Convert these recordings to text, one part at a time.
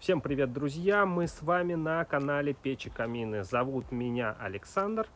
Всем привет, друзья! Мы с вами на канале Печи Камины. Зовут меня Александр.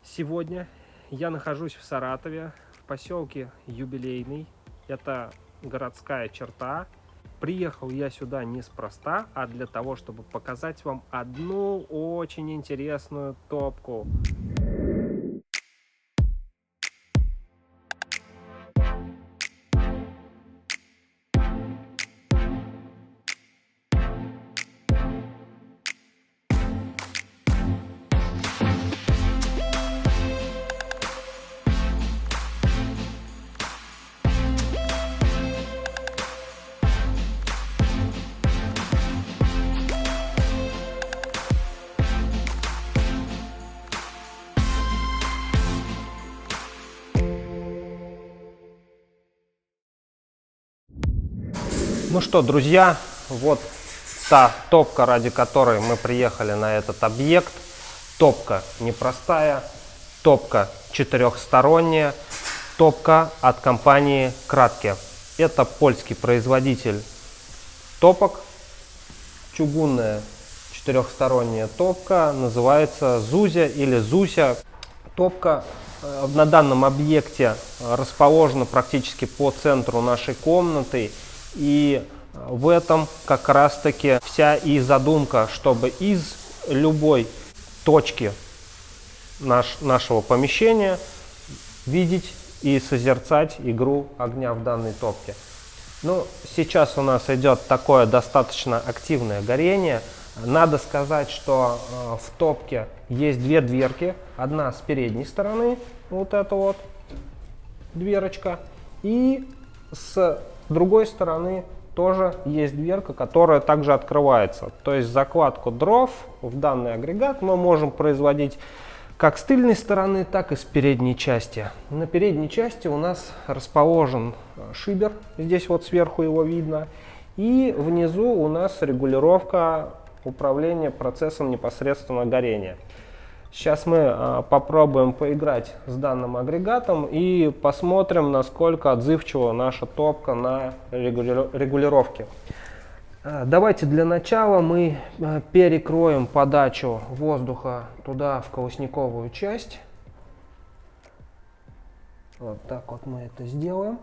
Сегодня я нахожусь в Саратове, в поселке Юбилейный. Это городская черта. Приехал я сюда неспроста, а для того, чтобы показать вам одну очень интересную топку. Ну что, друзья, вот та топка, ради которой мы приехали на этот объект. Топка непростая, топка четырехсторонняя, топка от компании Kratke. Это польский производитель топок. Чугунная четырехсторонняя топка, называется Зузя или Зуся. Топка на данном объекте расположена практически по центру нашей комнаты. И в этом как раз таки вся и задумка, чтобы из любой точки нашего помещения видеть и созерцать игру огня в данной топке. Ну, сейчас у нас идет такое достаточно активное горение. Надо сказать, что в топке есть две дверки. Одна с передней стороны, вот эта вот дверочка, и с другой стороны тоже есть дверка, которая также открывается. То есть закладку дров в данный агрегат мы можем производить как с тыльной стороны, так и с передней части. На передней части у нас расположен шибер, здесь вот сверху его видно, и внизу у нас регулировка управления процессом непосредственно горения. Сейчас мы попробуем поиграть с данным агрегатом и посмотрим, насколько отзывчива наша топка на регулировке. Давайте для начала мы перекроем подачу воздуха туда, в колосниковую часть. Вот так вот мы это сделаем.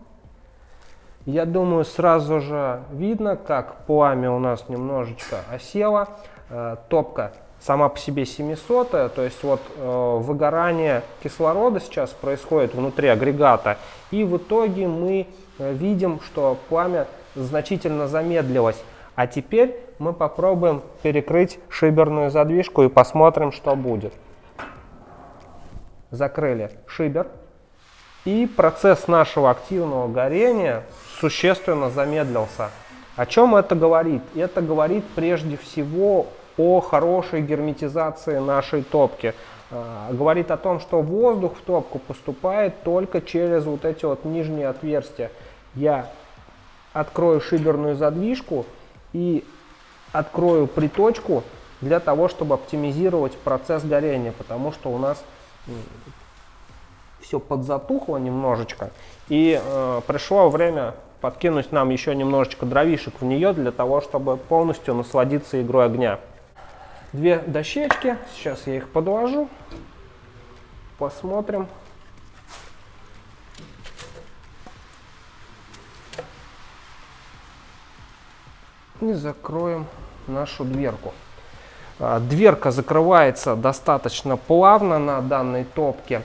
Я думаю, сразу же видно, как пламя у нас немножечко осело. Топка сама по себе 700-я, то есть вот выгорание кислорода сейчас происходит внутри агрегата, и в итоге мы видим, что пламя значительно замедлилось. А теперь мы попробуем перекрыть шиберную задвижку и посмотрим, что будет. Закрыли шибер, и процесс нашего активного горения существенно замедлился. О чем это говорит? Это говорит прежде всего о хорошей герметизации нашей топки. Говорит о том, что воздух в топку поступает только через вот эти вот нижние отверстия. Я открою шиберную задвижку и открою приточку для того, чтобы оптимизировать процесс горения, потому что у нас все подзатухло немножечко, и пришло время подкинуть нам еще немножечко дровишек в нее для того, чтобы полностью насладиться игрой огня. Две дощечки, сейчас я их подложу, посмотрим. И закроем нашу дверку. Дверка закрывается достаточно плавно на данной топке.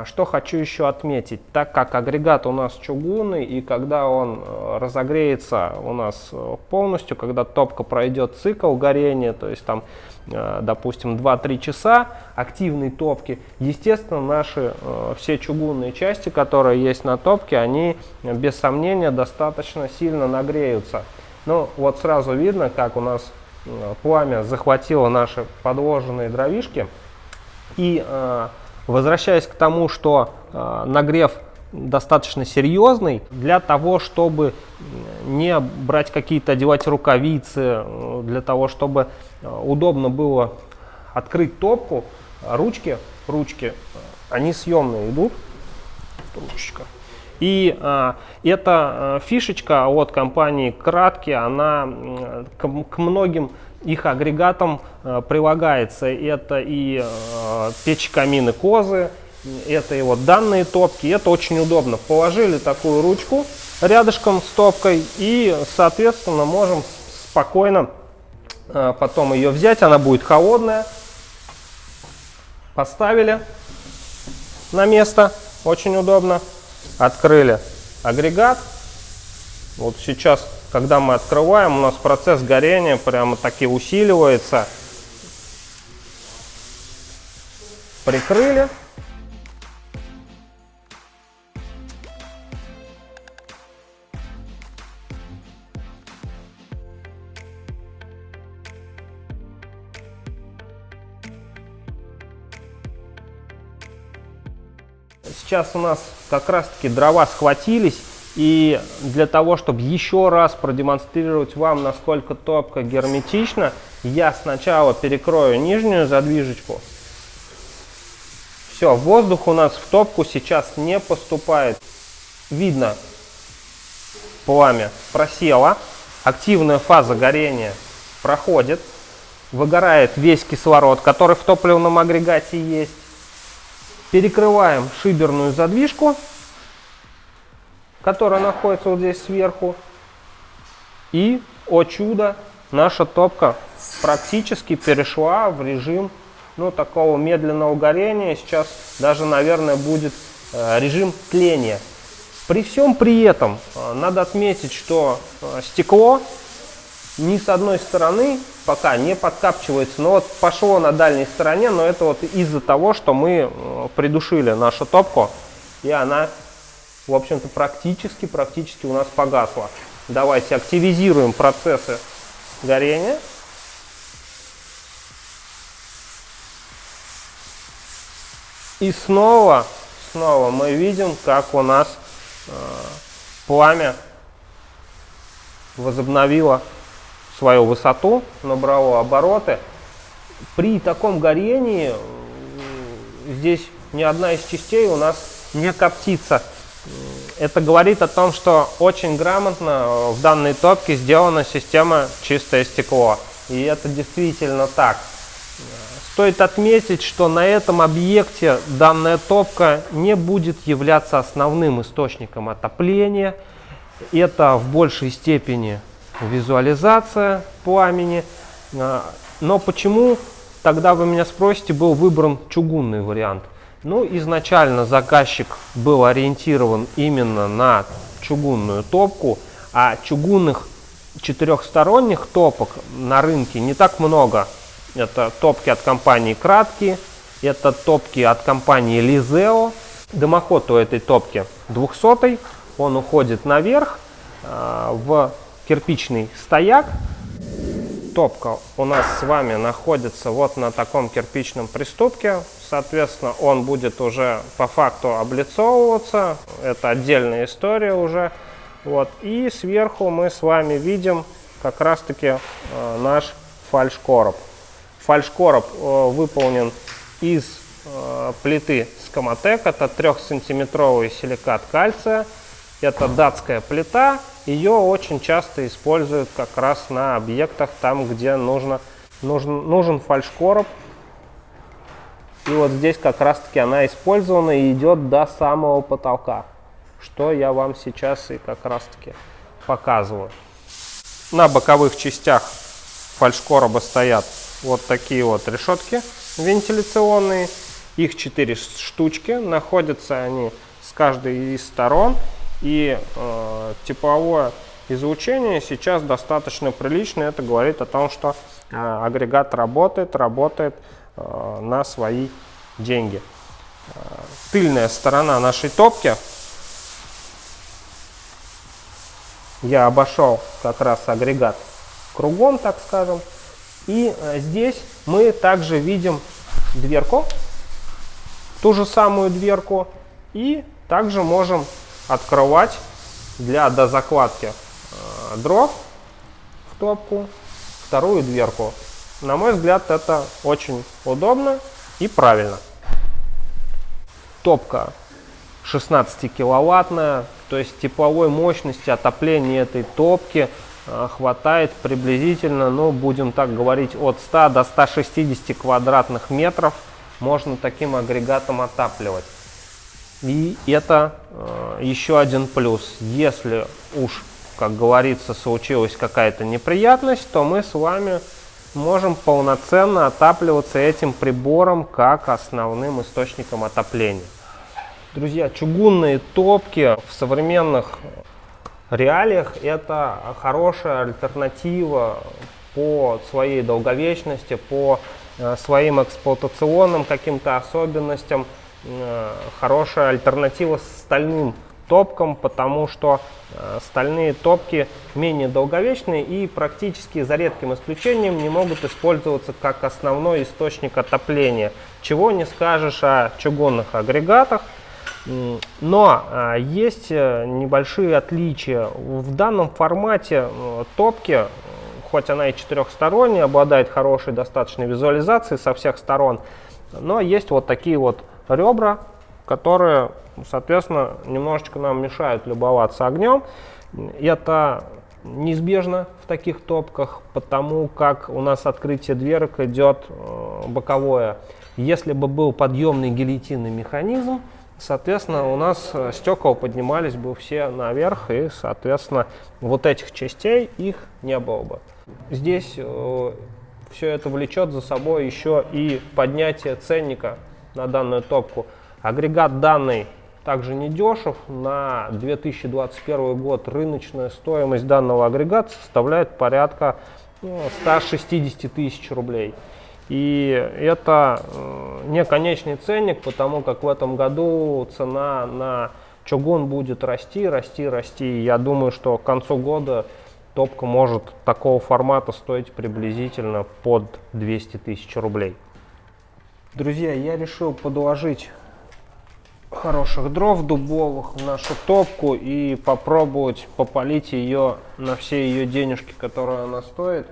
Что хочу еще отметить, так как агрегат у нас чугунный, и когда он разогреется у нас полностью, когда топка пройдет цикл горения, то есть там, допустим, 2-3 часа активной топки, естественно, наши все чугунные части, которые есть на топке, они без сомнения достаточно сильно нагреются. Ну, вот сразу видно, как у нас пламя захватило наши подложенные дровишки. И возвращаясь к тому, что нагрев достаточно серьезный, для того, чтобы не брать какие-то, одевать рукавицы, для того, чтобы удобно было открыть топку, ручки, они съемные идут, ручечка. И эта фишечка от компании Кратки, она к многим их агрегатам прилагается. Это и печь камины Козы, это и вот данные топки. Это очень удобно. Положили такую ручку рядышком с топкой и, соответственно, можем спокойно потом ее взять. Она будет холодная. Поставили на место. Очень удобно. Открыли агрегат. Вот сейчас, когда мы открываем, у нас процесс горения прямо таки усиливается. Прикрыли. Сейчас у нас как раз таки дрова схватились, и для того, чтобы еще раз продемонстрировать вам, насколько топка герметична, я сначала перекрою нижнюю задвижечку. Все, воздух у нас в топку сейчас не поступает. Видно, пламя просело, активная фаза горения проходит, выгорает весь кислород, который в топливном агрегате есть. Перекрываем шиберную задвижку, которая находится вот здесь сверху. И, о чудо, наша топка практически перешла в режим такого медленного горения. Сейчас даже, наверное, будет режим тления. При всем при этом надо отметить, что стекло ни с одной стороны пока не подкапчивается. Но вот пошло на дальней стороне, но это вот из-за того, что мы придушили нашу топку, и она, в общем-то, практически у нас погасла. Давайте активизируем процессы горения. И снова мы видим, как у нас пламя возобновило свою высоту, набрало обороты. При таком горении здесь ни одна из частей у нас не коптится. Это говорит о том, что очень грамотно в данной топке сделана система чистое стекло. И это действительно так. Стоит отметить, что на этом объекте данная топка не будет являться основным источником отопления. Это в большей степени визуализация пламени. Но почему, тогда вы меня спросите, был выбран чугунный вариант? Изначально заказчик был ориентирован именно на чугунную топку, а чугунных четырехсторонних топок на рынке не так много. Это топки от компании Кратки, это топки от компании Лизео. Дымоход у этой топки 200-й, он уходит наверх в кирпичный стояк. Топка у нас с вами находится вот на таком кирпичном приступке. Соответственно, он будет уже по факту облицовываться. Это отдельная история уже. Вот. И сверху мы с вами видим как раз-таки наш фальшкороб. Фальшкороб выполнен из плиты Скамотек. Это 3-сантиметровый силикат кальция. Это датская плита. Ее очень часто используют как раз на объектах, там, где нужен фальшкороб. И вот здесь как раз-таки она использована и идет до самого потолка, что я вам сейчас и как раз-таки показываю. На боковых частях фальшкороба стоят вот такие вот решетки вентиляционные. Их 4 штучки. Находятся они с каждой из сторон. И тепловое излучение сейчас достаточно приличное. Это говорит о том, что агрегат работает на свои деньги. Тыльная сторона нашей топки. Я обошел как раз агрегат кругом, так скажем. И здесь мы также видим дверку, ту же самую дверку. И также можем открывать для дозакладки дров в топку вторую дверку. На мой взгляд, это очень удобно и правильно. Топка 16-киловаттная, то есть тепловой мощности отопления этой топки хватает приблизительно, ну, будем так говорить, от 100 до 160 квадратных метров можно таким агрегатом отапливать. И это еще один плюс. Если уж, как говорится, случилась какая-то неприятность, то мы с вами можем полноценно отапливаться этим прибором как основным источником отопления. Друзья, чугунные топки в современных реалиях это хорошая альтернатива по своей долговечности, по своим эксплуатационным каким-то особенностям, хорошая альтернатива стальным топкам, потому что стальные топки менее долговечные и практически за редким исключением не могут использоваться как основной источник отопления, чего не скажешь о чугунных агрегатах. Но есть небольшие отличия. В данном формате топки, хоть она и четырехсторонняя, обладает хорошей достаточной визуализацией со всех сторон, но есть вот такие вот ребра, которые, соответственно, немножечко нам мешают любоваться огнем. Это неизбежно в таких топках, потому как у нас открытие дверок идет боковое. Если бы был подъемный гильотинный механизм, соответственно, у нас стекла поднимались бы все наверх, и, соответственно, вот этих частей их не было бы. Здесь все это влечет за собой еще и поднятие ценника на данную топку. Агрегат данный также не дешев. На 2021 год рыночная стоимость данного агрегата составляет порядка 160 тысяч рублей. И это не конечный ценник, потому как в этом году цена на чугун будет расти, расти, расти. Я думаю, что к концу года топка может такого формата стоить приблизительно под 200 тысяч рублей. Друзья, я решил подложить хороших дров дубовых в нашу топку и попробовать попалить ее на все ее денежки, которые она стоит.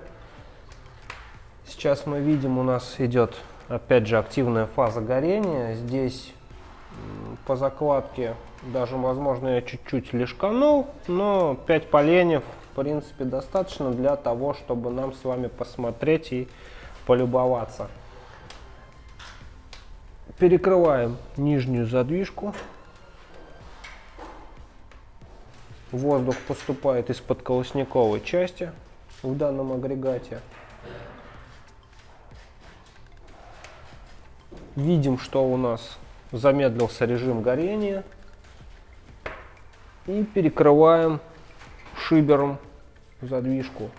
Сейчас мы видим, у нас идет опять же активная фаза горения. Здесь по закладке даже, возможно, я чуть-чуть лишканул, но 5 поленьев в принципе достаточно для того, чтобы нам с вами посмотреть и полюбоваться. Перекрываем нижнюю задвижку. Воздух поступает из подколосниковой части в данном агрегате. Видим, что у нас замедлился режим горения. И перекрываем шибером задвижку.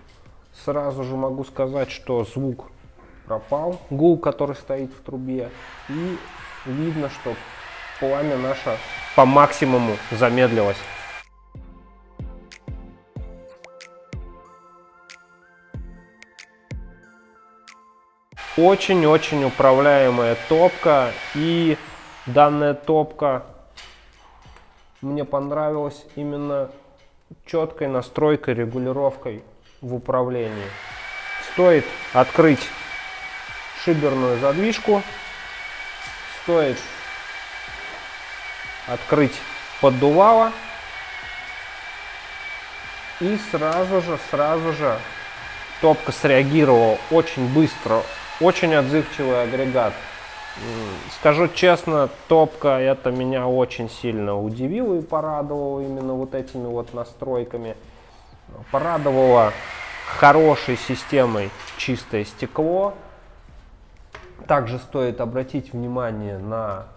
Сразу же могу сказать, что звук пропал, гул, который стоит в трубе. И видно, что пламя наше по максимуму замедлилось. Очень-очень управляемая топка, и данная топка мне понравилась именно четкой настройкой, регулировкой в управлении. Стоит открыть шиберную задвижку, стоит открыть поддувало, и сразу же топка среагировала очень быстро. Очень отзывчивый агрегат. Скажу честно, топка это меня очень сильно удивила и порадовала именно вот этими вот настройками. Порадовала хорошей системой чистое стекло. Также стоит обратить внимание на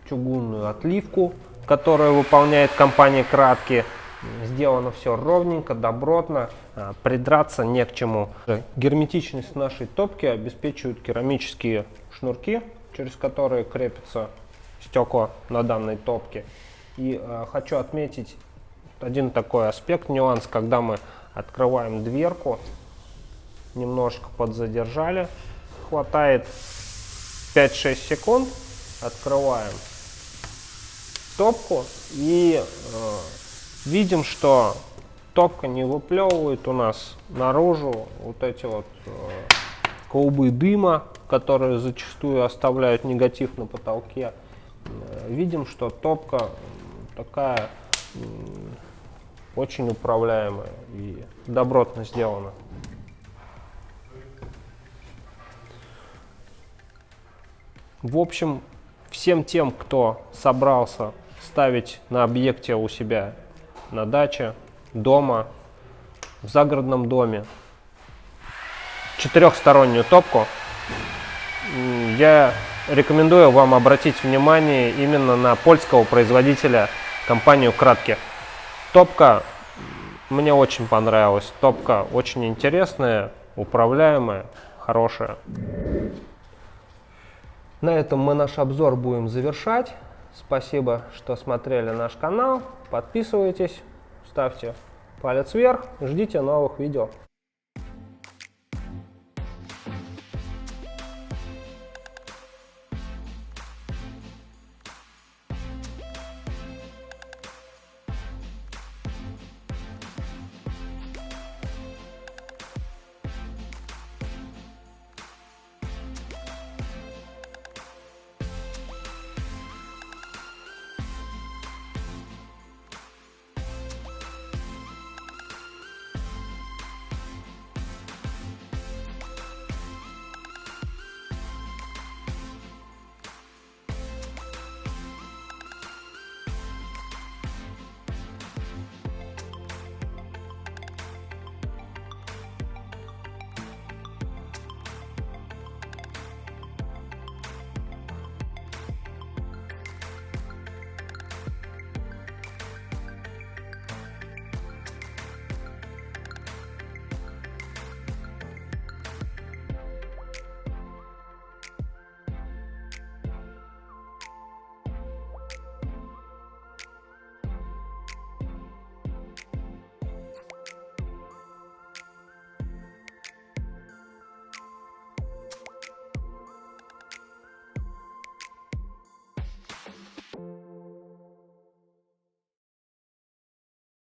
чугунную отливку, которую выполняет компания Кратки. Сделано все ровненько, добротно, придраться не к чему. Герметичность нашей топки обеспечивают керамические шнурки, через которые крепятся стекла на данной топке. И хочу отметить один такой аспект, нюанс, когда мы открываем дверку, немножко подзадержали, хватает 5-6 секунд, открываем топку и видим, что топка не выплевывает у нас наружу вот эти вот клубы дыма, которые зачастую оставляют негатив на потолке. видим, что топка такая очень управляемая и добротно сделана. В общем, всем тем, кто собрался ставить на объекте у себя на даче, дома, в загородном доме четырехстороннюю топку, я рекомендую вам обратить внимание именно на польского производителя, компанию Kratky. Топка мне очень понравилась. Топка очень интересная, управляемая, хорошая. На этом мы наш обзор будем завершать. Спасибо, что смотрели наш канал. Подписывайтесь, ставьте палец вверх, ждите новых видео.